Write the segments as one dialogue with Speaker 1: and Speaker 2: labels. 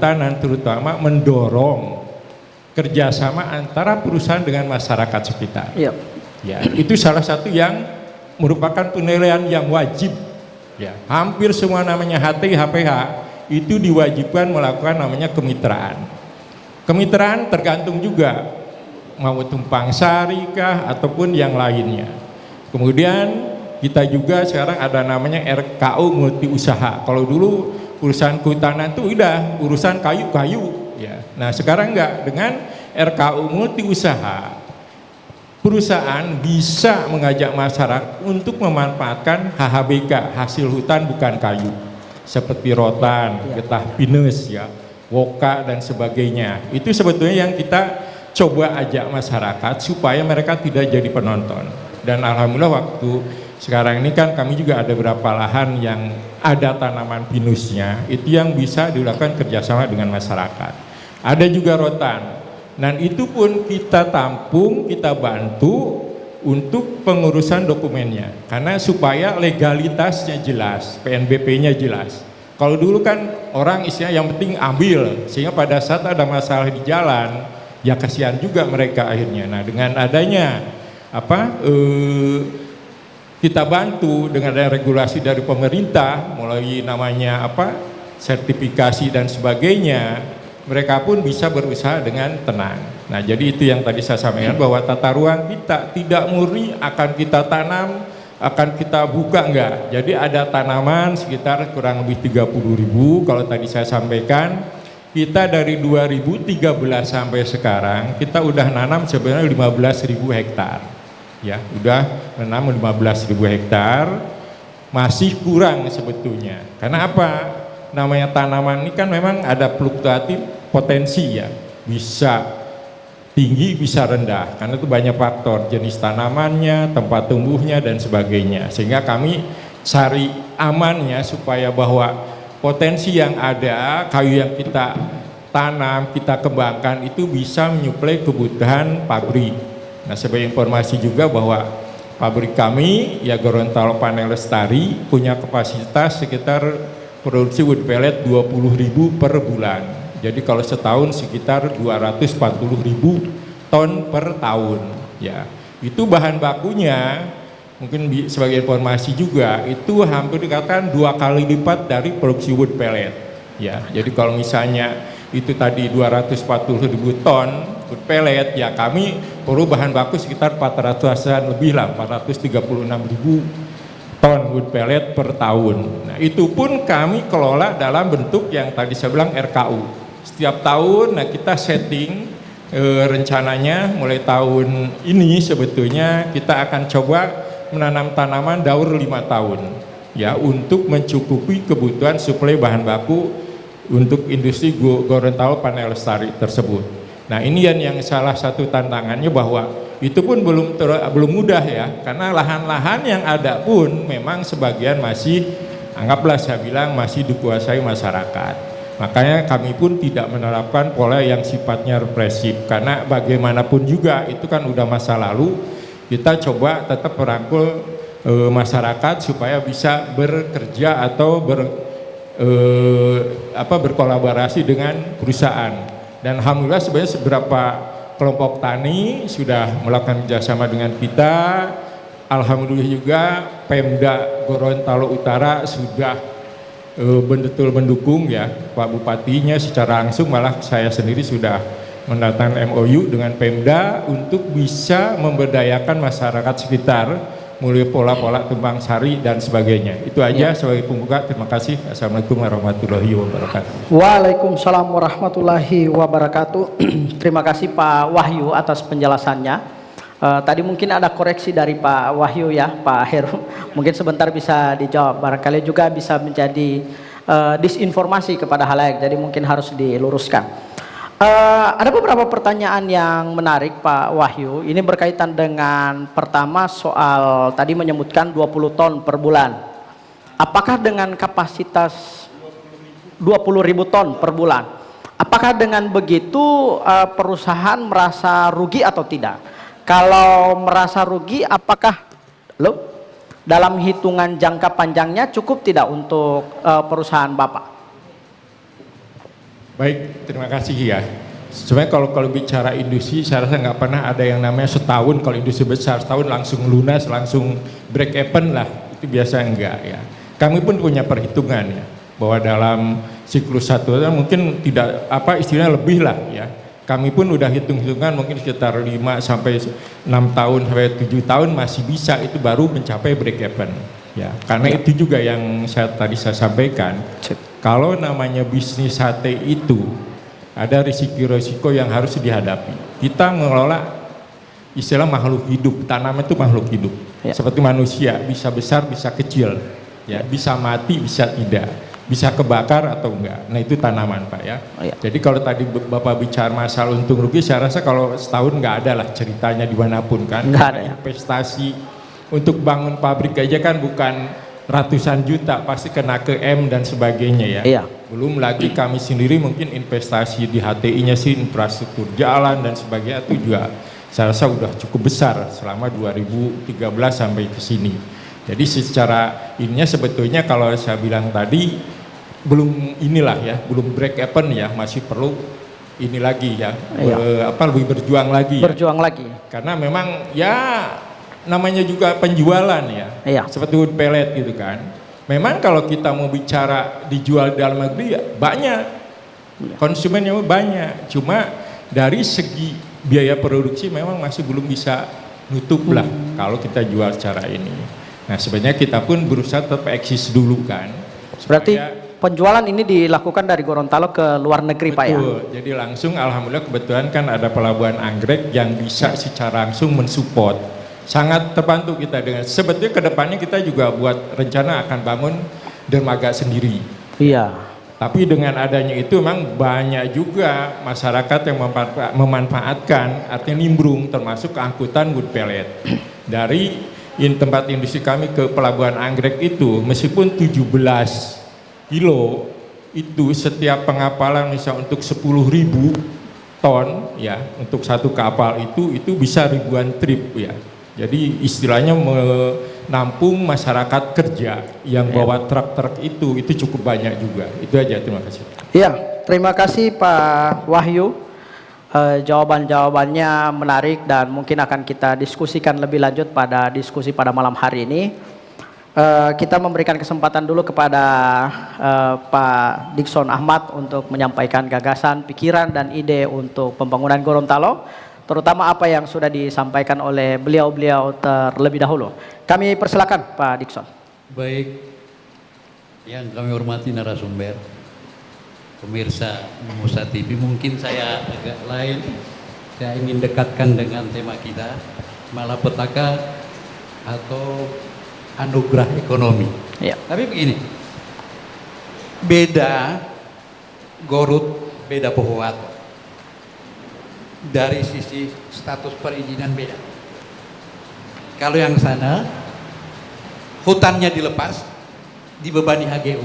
Speaker 1: kehutanan terutama mendorong kerjasama antara perusahaan dengan masyarakat sekitar.
Speaker 2: Iya.
Speaker 1: Ya, itu salah satu yang merupakan penilaian yang wajib. Ya, hampir semua namanya HT, HPH itu diwajibkan melakukan namanya kemitraan. Kemitraan tergantung juga mau tumpang sari kah ataupun yang lainnya. Kemudian kita juga sekarang ada namanya RKU multi usaha. Kalau dulu urusan kehutanan itu udah urusan kayu-kayu. Ya. Nah sekarang enggak, dengan RKU multi usaha perusahaan bisa mengajak masyarakat untuk memanfaatkan HHBK, hasil hutan bukan kayu, seperti rotan, getah pinus, ya, woka dan sebagainya. Itu sebetulnya yang kita coba ajak masyarakat supaya mereka tidak jadi penonton. Dan alhamdulillah waktu sekarang ini kan kami juga ada beberapa lahan yang ada tanaman pinusnya, itu yang bisa dilakukan kerjasama dengan masyarakat. Ada juga rotan, dan itu pun kita tampung, kita bantu untuk pengurusan dokumennya, karena supaya legalitasnya jelas, PNBP-nya jelas. Kalau dulu kan orang istilahnya yang penting ambil, sehingga pada saat ada masalah di jalan, ya kasihan juga mereka akhirnya. Nah dengan adanya kita bantu dengan ada regulasi dari pemerintah, mulai namanya sertifikasi dan sebagainya, mereka pun bisa berusaha dengan tenang. Nah jadi itu yang tadi saya sampaikan, bahwa tata ruang kita tidak murni akan kita tanam, akan kita buka, enggak. Jadi ada tanaman sekitar kurang lebih 30.000, kalau tadi saya sampaikan, kita dari 2013 sampai sekarang, kita udah nanam sebenarnya 15.000 hektar. Ya, udah menanam 15.000 hektar, masih kurang sebetulnya. Karena apa? Namanya tanaman ini kan memang ada fluktuatif potensi, ya, bisa tinggi bisa rendah, karena itu banyak faktor, jenis tanamannya, tempat tumbuhnya dan sebagainya, sehingga kami cari amannya supaya bahwa potensi yang ada, kayu yang kita tanam, kita kembangkan itu bisa menyuplai kebutuhan pabrik. Nah sebagai informasi juga bahwa pabrik kami, ya Gorontalo Panel Lestari, punya kapasitas sekitar produksi wood pellet 20.000 per bulan. Jadi kalau setahun sekitar 240.000 ton per tahun. Ya, itu bahan bakunya mungkin sebagai informasi juga itu hampir dikatakan 2 kali lipat dari produksi wood pellet. Ya, jadi kalau misalnya itu tadi 240.000 ton wood pellet, ya kami perlu bahan baku sekitar 400-an lebih lah, 436.000 ton wood pellet per tahun. Nah itu pun kami kelola dalam bentuk yang tadi saya bilang RKU. Setiap tahun kita setting rencananya mulai tahun ini sebetulnya kita akan coba menanam tanaman daur 5 tahun, ya, untuk mencukupi kebutuhan suplai bahan baku untuk industri Gorontalo Panel Lestari tersebut. Nah ini yang salah satu tantangannya, bahwa itu pun belum mudah, ya, karena lahan-lahan yang ada pun memang sebagian masih, anggaplah saya bilang, masih dikuasai masyarakat. Makanya kami pun tidak menerapkan pola yang sifatnya represif, karena bagaimanapun juga itu kan udah masa lalu. Kita coba tetap merangkul masyarakat supaya bisa bekerja atau berkolaborasi dengan perusahaan. Dan alhamdulillah sebenarnya seberapa kelompok tani sudah melakukan kerjasama dengan kita. Alhamdulillah juga Pemda Gorontalo Utara sudah betul mendukung, ya, Pak Bupatinya secara langsung, malah saya sendiri sudah mendatangkan MOU dengan Pemda untuk bisa memberdayakan masyarakat sekitar mulai pola-pola tumpang sari dan sebagainya. Itu aja sebagai pembuka. Terima kasih. Assalamualaikum warahmatullahi wabarakatuh.
Speaker 2: Waalaikumsalam warahmatullahi wabarakatuh. Terima kasih Pak Wahyu atas penjelasannya. Tadi mungkin ada koreksi dari Pak Wahyu, ya, Pak Heru. Mungkin sebentar bisa dijawab. Barangkali juga bisa menjadi disinformasi kepada halayak. Jadi mungkin harus diluruskan. Ada beberapa pertanyaan yang menarik Pak Wahyu. Ini berkaitan dengan pertama soal tadi menyebutkan 20 ton per bulan. Apakah dengan kapasitas 20.000 ton per bulan, apakah dengan begitu perusahaan merasa rugi atau tidak? Kalau merasa rugi, apakah dalam hitungan jangka panjangnya cukup tidak untuk perusahaan Bapak?
Speaker 1: Baik, terima kasih ya. Sebenarnya kalau bicara industri, saya rasa nggak pernah ada yang namanya setahun, kalau industri besar setahun langsung lunas, langsung break even lah, itu biasa enggak ya. Kami pun punya perhitungan ya, bahwa dalam siklus satu tahun mungkin tidak istilahnya lebih lah ya. Kami pun udah hitung-hitungan mungkin sekitar 5 sampai 6 tahun sampai 7 tahun masih bisa itu baru mencapai break even ya. Karena itu juga yang tadi saya sampaikan. Kalau namanya bisnis sate itu ada risiko-risiko yang harus dihadapi. Kita mengelola istilah makhluk hidup, tanaman itu makhluk hidup. Ya. Seperti manusia, bisa besar, bisa kecil. Ya, bisa mati, bisa tidak. Bisa kebakar atau enggak. Nah, itu tanaman, Pak ya. Oh, ya. Jadi kalau tadi Bapak bicara masalah untung rugi, saya rasa kalau setahun enggak ada lah ceritanya dimanapun kan.
Speaker 2: Enggak ada ya.
Speaker 1: Investasi untuk bangun pabrik aja kan bukan ratusan juta, pasti kena ke M dan sebagainya ya.
Speaker 2: Iya.
Speaker 1: Belum lagi kami sendiri mungkin investasi di HTI-nya sih, infrastruktur jalan dan sebagainya itu juga saya rasa udah cukup besar selama 2013 sampai ke sini. Jadi secara ininya sebetulnya kalau saya bilang tadi belum inilah ya, belum break even ya, masih perlu ini lagi ya, iya. Lebih berjuang lagi.
Speaker 2: Berjuang lagi.
Speaker 1: Karena memang ya namanya juga penjualan ya, iya. Seperti wood pellet gitu kan. Memang kalau kita mau bicara dijual dalam negeri ya banyak, konsumennya banyak, cuma dari segi biaya produksi memang masih belum bisa nutup lah kalau kita jual secara ini. Nah sebenarnya kita pun berusaha tetap eksis dulu kan.
Speaker 2: Berarti penjualan ini dilakukan dari Gorontalo ke luar negeri. Betul, Pak ya?
Speaker 1: Jadi langsung alhamdulillah kebetulan kan ada pelabuhan anggrek yang bisa secara langsung mensupport. Sangat terbantu kita dengan sebetulnya kedepannya kita juga buat rencana akan bangun dermaga sendiri.
Speaker 2: Iya.
Speaker 1: Tapi dengan adanya itu memang banyak juga masyarakat yang memanfaatkan artinya nimbrung termasuk keangkutan wood pellet. Dari tempat industri kami ke pelabuhan anggrek itu meskipun 17 kilo itu setiap pengapalan misalnya untuk 10.000 ton ya untuk satu kapal itu bisa ribuan trip ya. Jadi istilahnya menampung masyarakat kerja yang bawa truk-truk itu cukup banyak juga. Itu aja, terima kasih.
Speaker 2: Iya, terima kasih Pak Wahyu. Jawaban-jawabannya menarik dan mungkin akan kita diskusikan lebih lanjut pada diskusi pada malam hari ini. Kita memberikan kesempatan dulu kepada Pak Dickson Ahmad untuk menyampaikan gagasan, pikiran, dan ide untuk pembangunan Gorontalo. Terutama apa yang sudah disampaikan oleh beliau-beliau terlebih dahulu. Kami persilakan Pak Dickson.
Speaker 3: Baik, yang kami hormati narasumber, pemirsa Musa TV, mungkin saya agak lain, saya ingin dekatkan dengan tema kita, malapetaka atau anugerah ekonomi. Ya. Tapi begini, beda Gorut, beda Pohuwato. Dari sisi status perizinan beda. Kalau yang sana hutannya dilepas, dibebani HGU.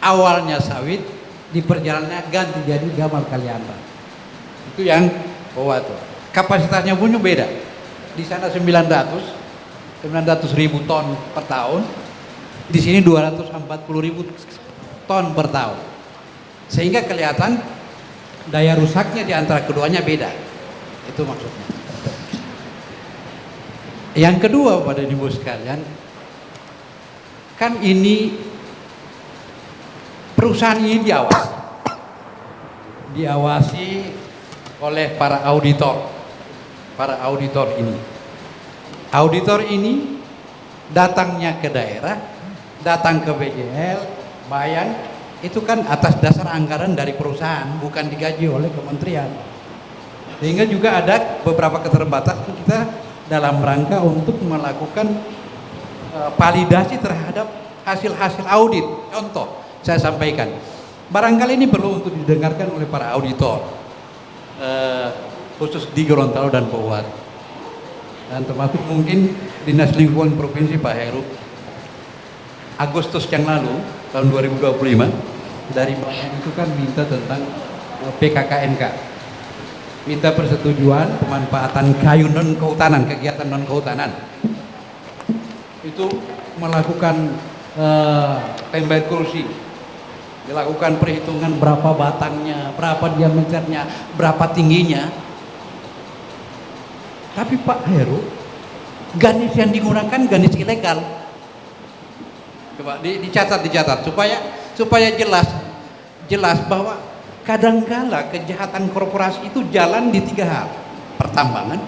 Speaker 3: Awalnya sawit, di perjalanannya ganti jadi Gamal Kalianda. Itu yang Pohuwato. Kapasitasnya punya beda. Di sana 900.000 ton per tahun, di sini 240.000 ton per tahun. Sehingga kelihatan daya rusaknya di antara keduanya beda. Itu maksudnya. Yang kedua pada ibu sekalian, kan ini perusahaan ini diawasi oleh para auditor. Para auditor ini. Auditor ini datangnya ke daerah, datang ke BJL, Bayan, itu kan atas dasar anggaran dari perusahaan, bukan digaji oleh kementerian. Sehingga juga ada beberapa keterbatasan kita dalam rangka untuk melakukan validasi terhadap hasil-hasil audit. Contoh, saya sampaikan, barangkali ini perlu untuk didengarkan oleh para auditor, khusus di Gorontalo dan Pohuwato, dan termasuk mungkin Dinas Lingkungan Provinsi Pak Heru. Agustus yang lalu, tahun 2025, dari Bayan itu kan minta tentang PKKNK, minta persetujuan pemanfaatan kayu non kehutanan, kegiatan non kehutanan. Itu melakukan pembaik kursi dilakukan perhitungan berapa batangnya, berapa diameternya, berapa tingginya. Tapi Pak Heru, ganis yang digunakan ganis ilegal. Coba dicatat supaya jelas bahwa kadangkala kejahatan korporasi itu jalan di 3 hal: pertambangan,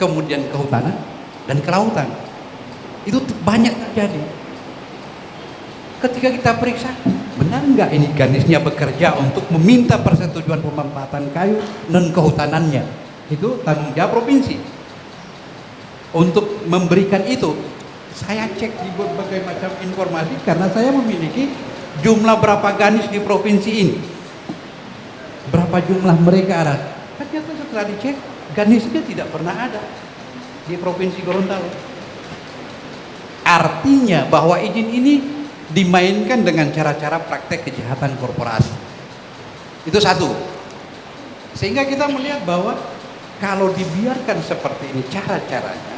Speaker 3: kemudian kehutanan, dan kelautan. Itu banyak terjadi. Ketika kita periksa, benar nggak ini ganisnya bekerja untuk meminta persetujuan pemanfaatan kayu dan kehutanannya? Itu tanggung jawab provinsi. Untuk memberikan itu, saya cek di berbagai macam informasi karena saya memiliki jumlah berapa ganis di provinsi ini. Berapa jumlah mereka ada? Ternyata setelah dicek, ganisnya tidak pernah ada di provinsi Gorontalo. Artinya bahwa izin ini dimainkan dengan cara-cara praktek kejahatan korporasi. Itu satu. Sehingga kita melihat bahwa kalau dibiarkan seperti ini cara-caranya,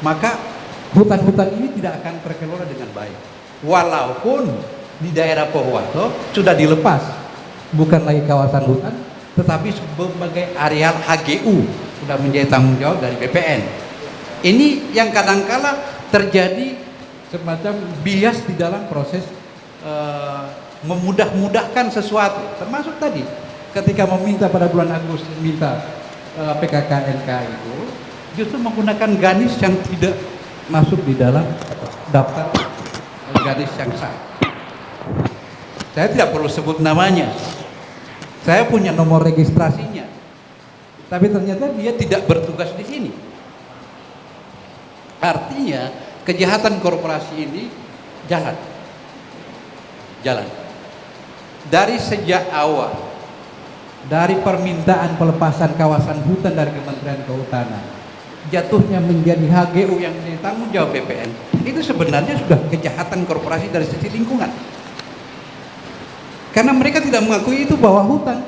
Speaker 3: maka hutan-hutan ini tidak akan terkelola dengan baik. Walaupun di daerah Pohuwato sudah dilepas, bukan lagi kawasan hutan, tetapi sebagai areal HGU, sudah menjadi tanggung jawab dari BPN. Ini yang kadangkala terjadi semacam bias di dalam proses memudah-mudahkan sesuatu, termasuk tadi ketika meminta pada bulan Agustus minta PKKNK itu justru menggunakan ganis yang tidak masuk di dalam daftar ganis yang sah. Saya tidak perlu sebut namanya, saya punya nomor registrasinya, tapi ternyata dia tidak bertugas di sini. Artinya kejahatan korporasi ini jalan dari sejak awal, dari permintaan pelepasan kawasan hutan dari Kementerian Kehutanan, jatuhnya menjadi HGU yang ditanggung jawab BPN. Itu sebenarnya sudah kejahatan korporasi dari sisi lingkungan, karena mereka tidak mengakui itu bahwa hutan,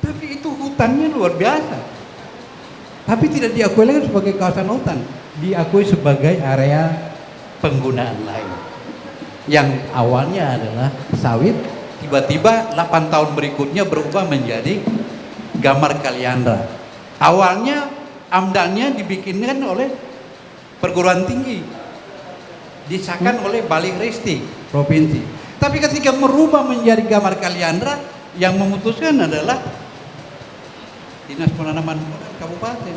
Speaker 3: tapi itu hutannya luar biasa, tapi tidak diakui lagi sebagai kawasan hutan, diakui sebagai area penggunaan lain yang awalnya adalah sawit, tiba-tiba 8 tahun berikutnya berubah menjadi Gamar Kaliandra. Awalnya amdalnya dibikinkan oleh perguruan tinggi, disahkan oleh Balik Resti provinsi, tapi ketika merubah menjadi Gamar Kaliandra, yang memutuskan adalah Dinas Penanaman Modal Kabupaten.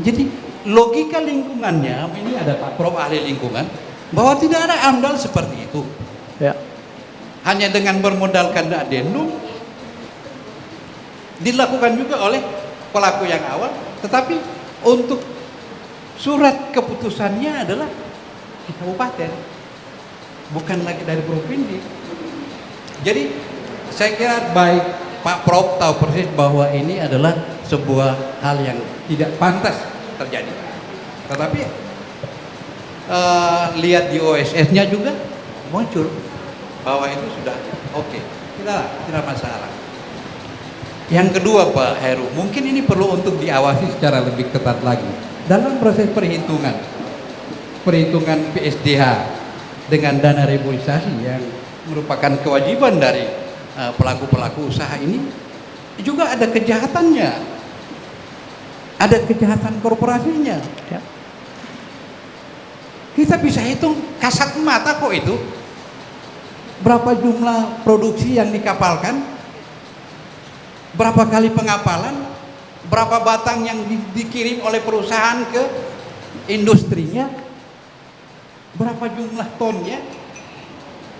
Speaker 3: Jadi logika lingkungannya, ini ada Pak Prof ahli lingkungan, bahwa tidak ada amdal seperti itu.
Speaker 2: Ya.
Speaker 3: Hanya dengan bermodalkan adendum dilakukan juga oleh pelaku yang awal, tetapi untuk surat keputusannya adalah di kabupaten, bukan lagi dari provinsi. Jadi saya kira baik Pak Prof tahu persis bahwa ini adalah sebuah hal yang tidak pantas terjadi. Tetapi lihat di OSS-nya juga muncul bahwa itu sudah oke. Tidak masalah. Yang kedua Pak Heru, mungkin ini perlu untuk diawasi secara lebih ketat lagi dalam proses perhitungan PSDH dengan dana reboisasi yang merupakan kewajiban dari pelaku-pelaku usaha ini, juga ada kejahatannya, ada kejahatan korporasinya.
Speaker 2: Ya.
Speaker 3: Kita bisa hitung kasat mata kok itu berapa jumlah produksi yang dikapalkan, berapa kali pengapalan, berapa batang yang dikirim oleh perusahaan ke industrinya, berapa jumlah tonnya.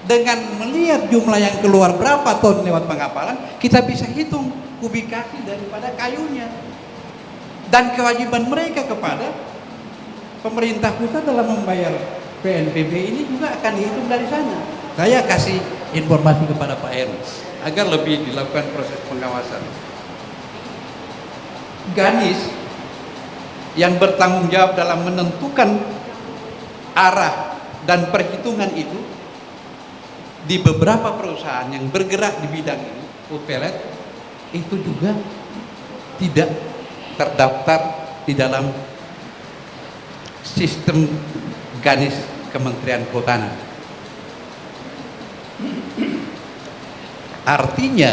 Speaker 3: Dengan melihat jumlah yang keluar berapa ton lewat pengapalan, kita bisa hitung kubikasi daripada kayunya, dan kewajiban mereka kepada pemerintah pusat dalam membayar PNBP ini juga akan dihitung dari sana. Saya kasih informasi kepada Pak Heru agar lebih dilakukan proses pengawasan. Ganis yang bertanggung jawab dalam menentukan arah dan perhitungan itu di beberapa perusahaan yang bergerak di bidang ini, food pellet, itu juga tidak terdaftar di dalam sistem ganis Kementerian Kehutanan. Artinya